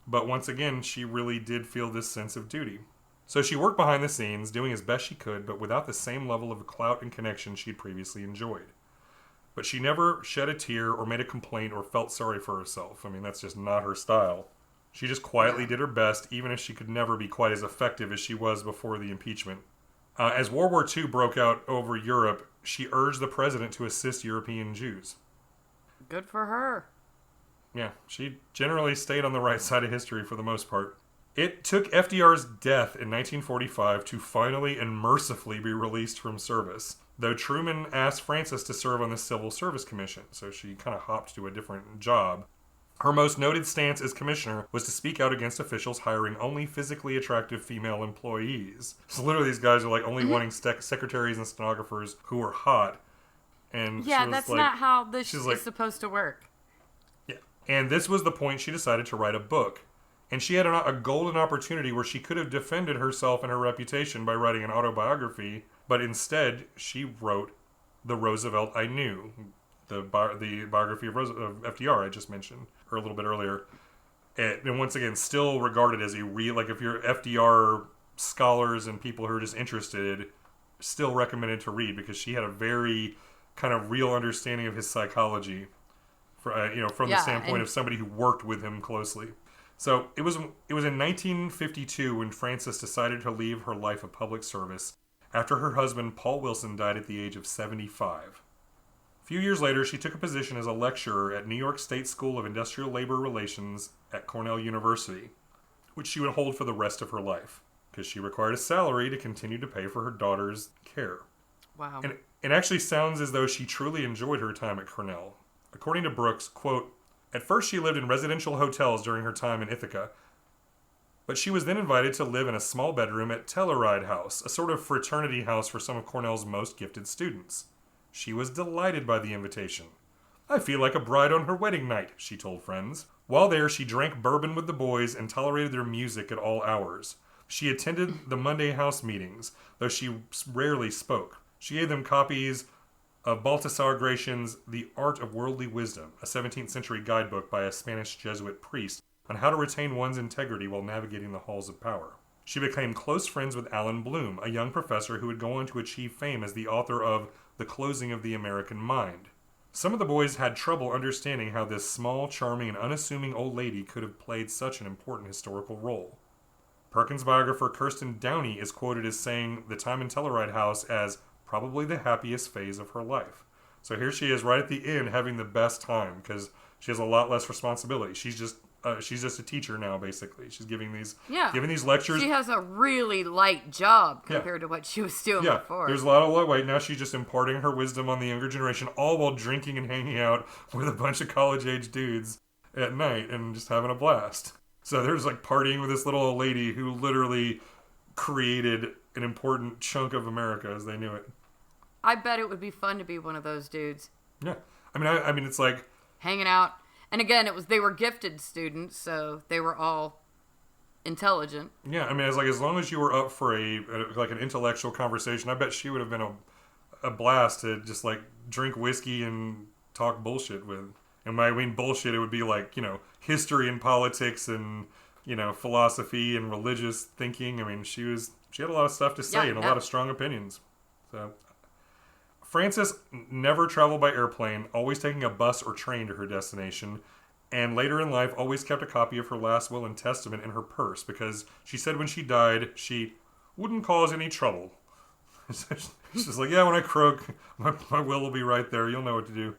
S2: But once again, she really did feel this sense of duty. So she worked behind the scenes, doing as best she could, but without the same level of clout and connection she'd previously enjoyed. But she never shed a tear or made a complaint or felt sorry for herself. I mean, that's just not her style. She just quietly did her best, even if she could never be quite as effective as she was before the impeachment. As World War II broke out over Europe, she urged the president to assist European Jews.
S3: Good for her.
S2: Yeah, she generally stayed on the right side of history for the most part. It took FDR's death in 1945 to finally and mercifully be released from service, though Truman asked Frances to serve on the Civil Service Commission, so she kind of hopped to a different job. Her most noted stance as commissioner was to speak out against officials hiring only physically attractive female employees. So literally these guys are like only wanting secretaries and stenographers who are hot. And
S3: Yeah, that's not how this is
S2: like,
S3: supposed to work.
S2: Yeah. And this was the point she decided to write a book. And she had a golden opportunity where she could have defended herself and her reputation by writing an autobiography, but instead she wrote The Roosevelt I Knew, the biography of FDR I just mentioned a little bit earlier. And once again, still regarded as a real, like if you're FDR scholars and people who are just interested, still recommended to read because she had a very kind of real understanding of his psychology, from the standpoint of somebody who worked with him closely. So it was in 1952 when Frances decided to leave her life of public service after her husband Paul Wilson died at the age of 75. A few years later, she took a position as a lecturer at New York State School of Industrial Labor Relations at Cornell University, which she would hold for the rest of her life, because she required a salary to continue to pay for her daughter's care.
S3: Wow.
S2: And it actually sounds as though she truly enjoyed her time at Cornell. According to Brooks, quote, "At first she lived in residential hotels during her time in Ithaca, but she was then invited to live in a small bedroom at Telluride House, a sort of fraternity house for some of Cornell's most gifted students. She was delighted by the invitation. 'I feel like a bride on her wedding night,' she told friends. While there, she drank bourbon with the boys and tolerated their music at all hours. She attended the Monday house meetings, though she rarely spoke. She gave them copies of Baltasar Gracian's The Art of Worldly Wisdom, a 17th century guidebook by a Spanish Jesuit priest on how to retain one's integrity while navigating the halls of power. She became close friends with Alan Bloom, a young professor who would go on to achieve fame as the author of The Closing of the American Mind. Some of the boys had trouble understanding how this small, charming, and unassuming old lady could have played such an important historical role. Perkins' biographer Kirsten Downey is quoted as saying the time in Telluride House as probably the happiest phase of her life. So here she is right at the end having the best time because she has a lot less responsibility. She's just a teacher now, basically. She's giving these lectures.
S3: She has a really light job compared to what she was doing before.
S2: There's a lot of lightweight. Now she's just imparting her wisdom on the younger generation, all while drinking and hanging out with a bunch of college-age dudes at night and just having a blast. So there's like partying with this little old lady who literally created an important chunk of America as they knew it.
S3: I bet it would be fun to be one of those dudes.
S2: Yeah. I mean, it's like
S3: hanging out. And again, they were gifted students, so they were all intelligent.
S2: Yeah, I mean, as long as you were up for an intellectual conversation, I bet she would have been a blast to just like drink whiskey and talk bullshit with. And when I mean bullshit, it would be like, history and politics and, philosophy and religious thinking. I mean, she had a lot of stuff to say and a lot of strong opinions. So Frances never traveled by airplane, always taking a bus or train to her destination, and later in life always kept a copy of her last will and testament in her purse because she said when she died, she wouldn't cause any trouble. She's like, yeah, when I croak, my will be right there. You'll know what to do.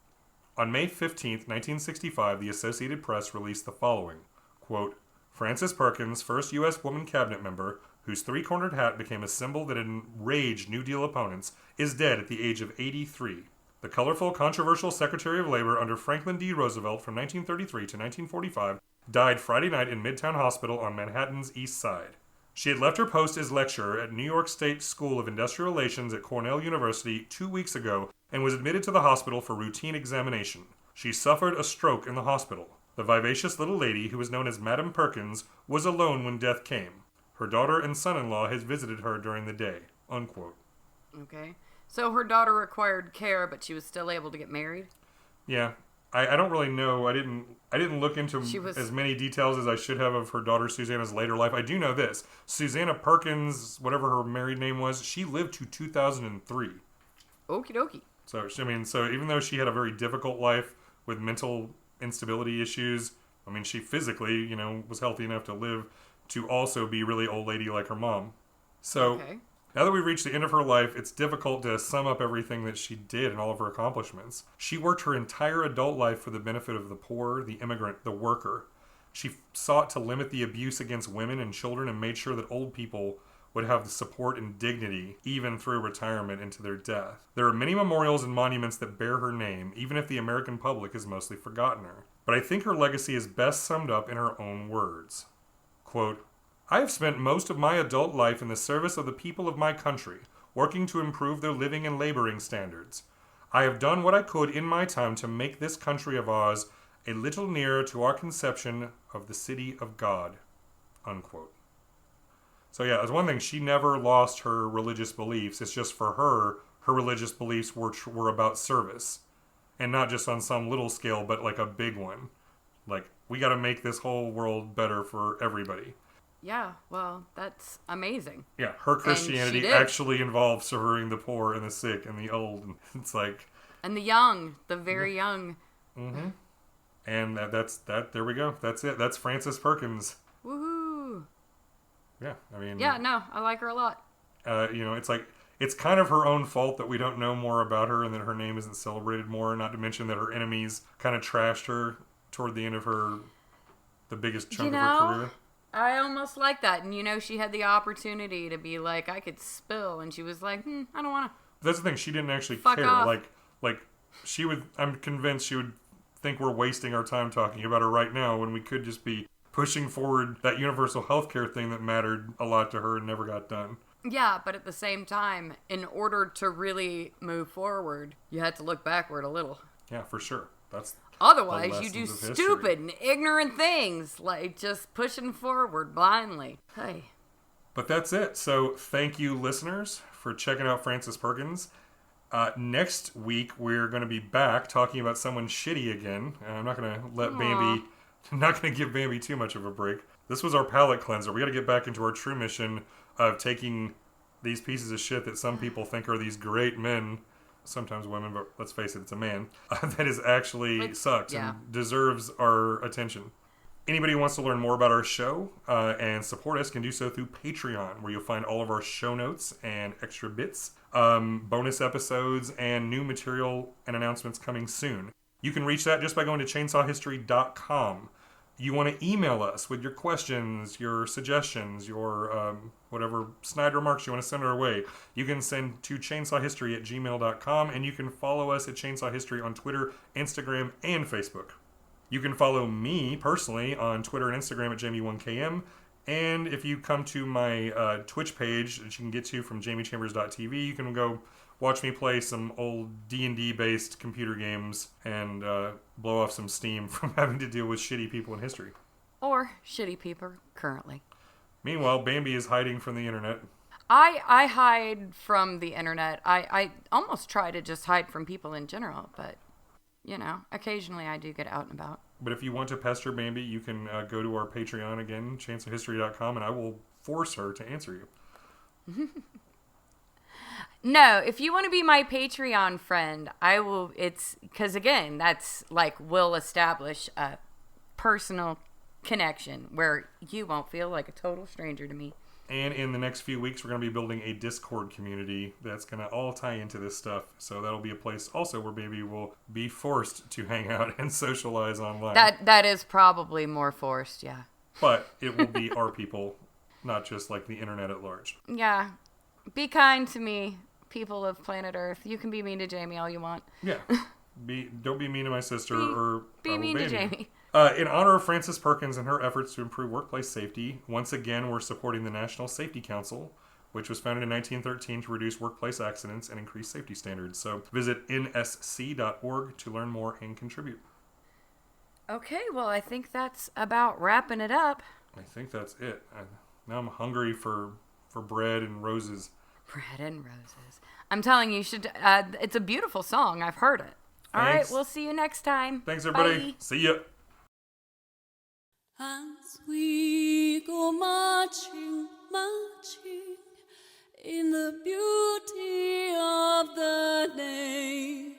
S2: On May 15th, 1965, the Associated Press released the following, quote, Frances Perkins, first U.S. woman cabinet member, whose three-cornered hat became a symbol that enraged New Deal opponents, is dead at the age of 83. The colorful, controversial Secretary of Labor under Franklin D. Roosevelt from 1933 to 1945 died Friday night in Midtown Hospital on Manhattan's East Side. She had left her post as lecturer at New York State School of Industrial Relations at Cornell University 2 weeks ago and was admitted to the hospital for routine examination. She suffered a stroke in the hospital. The vivacious little lady, who was known as Madam Perkins, was alone when death came. Her daughter and son-in-law has visited her during the day. Unquote.
S3: Okay. So her daughter required care, but she was still able to get married?
S2: Yeah. I don't really know. I didn't look into as many details as I should have of her daughter Susanna's later life. I do know this. Susanna Perkins, whatever her married name was, she lived to 2003.
S3: Okie dokie.
S2: So even though she had a very difficult life with mental instability issues, she physically, was healthy enough to live to also be really old lady like her mom. So now that we've reached the end of her life, it's difficult to sum up everything that she did and all of her accomplishments. She worked her entire adult life for the benefit of the poor, the immigrant, the worker. She sought to limit the abuse against women and children and made sure that old people would have the support and dignity even through retirement into their death. There are many memorials and monuments that bear her name, even if the American public has mostly forgotten her. But I think her legacy is best summed up in her own words. Quote, I have spent most of my adult life in the service of the people of my country, working to improve their living and laboring standards. I have done what I could in my time to make this country of ours a little nearer to our conception of the city of God. Unquote. So yeah, as one thing, she never lost her religious beliefs. It's just for her religious beliefs were about service. And not just on some little scale, but like a big one. Like, we got to make this whole world better for everybody.
S3: Yeah, well, that's amazing.
S2: Yeah, her Christianity actually involves serving the poor and the sick and the old. And it's like... And the young, the very young. Mm-hmm. And that's there we go. That's it. That's Frances Perkins. Woohoo! Yeah, Yeah, no, I like her a lot. It's like... It's kind of her own fault that we don't know more about her and that her name isn't celebrated more, not to mention that her enemies kind of trashed her toward the end of the biggest chunk of her career. I almost like that. And, she had the opportunity to be like, I could spill. And she was like, I don't want to. That's the thing. She didn't actually care. Off. Like, she would, I'm convinced she would think we're wasting our time talking about her right now when we could just be pushing forward that universal health care thing that mattered a lot to her and never got done. Yeah, but at the same time, in order to really move forward, you had to look backward a little. Yeah, for sure. Otherwise, you do stupid and ignorant things, like just pushing forward blindly. Hey. But that's it. So thank you, listeners, for checking out Frances Perkins. Next week, we're going to be back talking about someone shitty again. I'm not going to let Bambi I'm not going to give Bambi too much of a break. This was our palate cleanser. We got to get back into our true mission of taking these pieces of shit that some people think are these great men, sometimes women, but let's face it, it's a man, that is actually sucks and deserves our attention. Anybody who wants to learn more about our show and support us can do so through Patreon, where you'll find all of our show notes and extra bits, bonus episodes, and new material and announcements coming soon. You can reach that just by going to chainsawhistory.com. You want to email us with your questions, your suggestions, your whatever snide remarks you want to send our way. You can send to chainsawhistory@gmail.com, and you can follow us at Chainsaw History on Twitter, Instagram, and Facebook. You can follow me personally on Twitter and Instagram at Jamie1KM. And if you come to my Twitch page that you can get to from jamiechambers.tv, you can go watch me play some old D&D based computer games and blow off some steam from having to deal with shitty people in history.
S3: Or shitty people currently.
S2: Meanwhile, Bambi is hiding from the internet.
S3: I hide from the internet. I almost try to just hide from people in general, but, you know, occasionally I do get out and about.
S2: But if you want to pester Bambi, you can go to our Patreon again, chanceofhistory.com, and I will force her to answer you.
S3: No, if you want to be my Patreon friend, I will. It's because, again, that's like, we'll establish a personal connection where you won't feel like a total stranger to me.
S2: And in the next few weeks, we're going to be building a Discord community that's going to all tie into this stuff. So that'll be a place also where Baby will be forced to hang out and socialize online.
S3: That is probably more forced, yeah.
S2: But it will be our people, not just like the internet at large.
S3: Yeah. Be kind to me, people of planet Earth. You can be mean to Jamie all you want.
S2: Yeah. Don't be mean to my sister or
S3: be mean to Jamie.
S2: In honor of Frances Perkins and her efforts to improve workplace safety, once again we're supporting the National Safety Council, which was founded in 1913 to reduce workplace accidents and increase safety standards. So visit nsc.org to learn more and contribute. Okay,
S3: well, I think that's about wrapping it up.
S2: I think that's it. Now I'm hungry for bread and roses.
S3: Bread and roses. I'm telling you, should. It's a beautiful song. I've heard it. All right, we'll see you next time.
S2: Thanks, everybody.
S3: Bye.
S2: See ya.
S1: As we go marching, marching in the beauty of the day,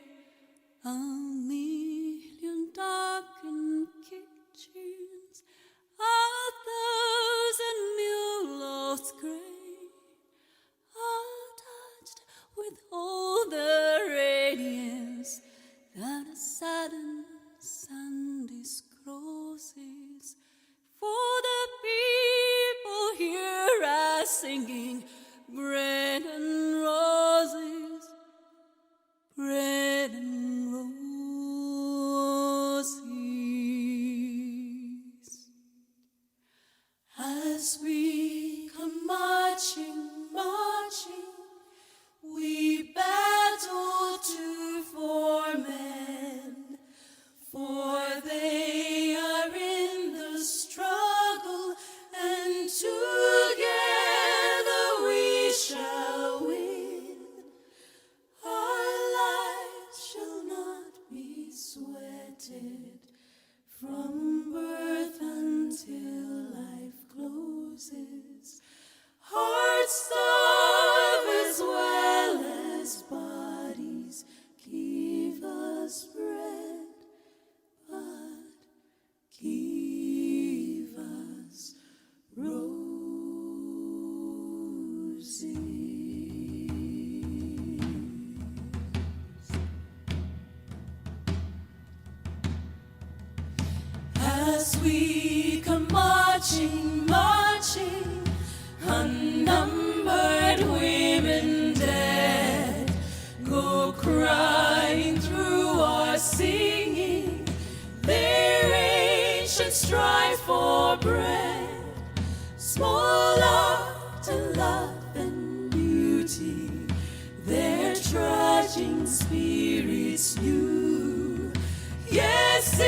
S1: a million darkened kitchens, a thousand mules gray, are touched with all the radiance that a sudden sun discloses. For the people hear us singing bread and roses, bread and roses. As we come marching, marching, we battle to for men, for they are in the struggle, and together we shall win. Our lives shall not be sweated from birth until life closes. Hearts starve as well as bodies give us bread, but give us roses. As we come marching, marching, unnumbered women dead go crying through our singing, their ancient strife for bread, small art and love and beauty, their trudging spirits new. Yes,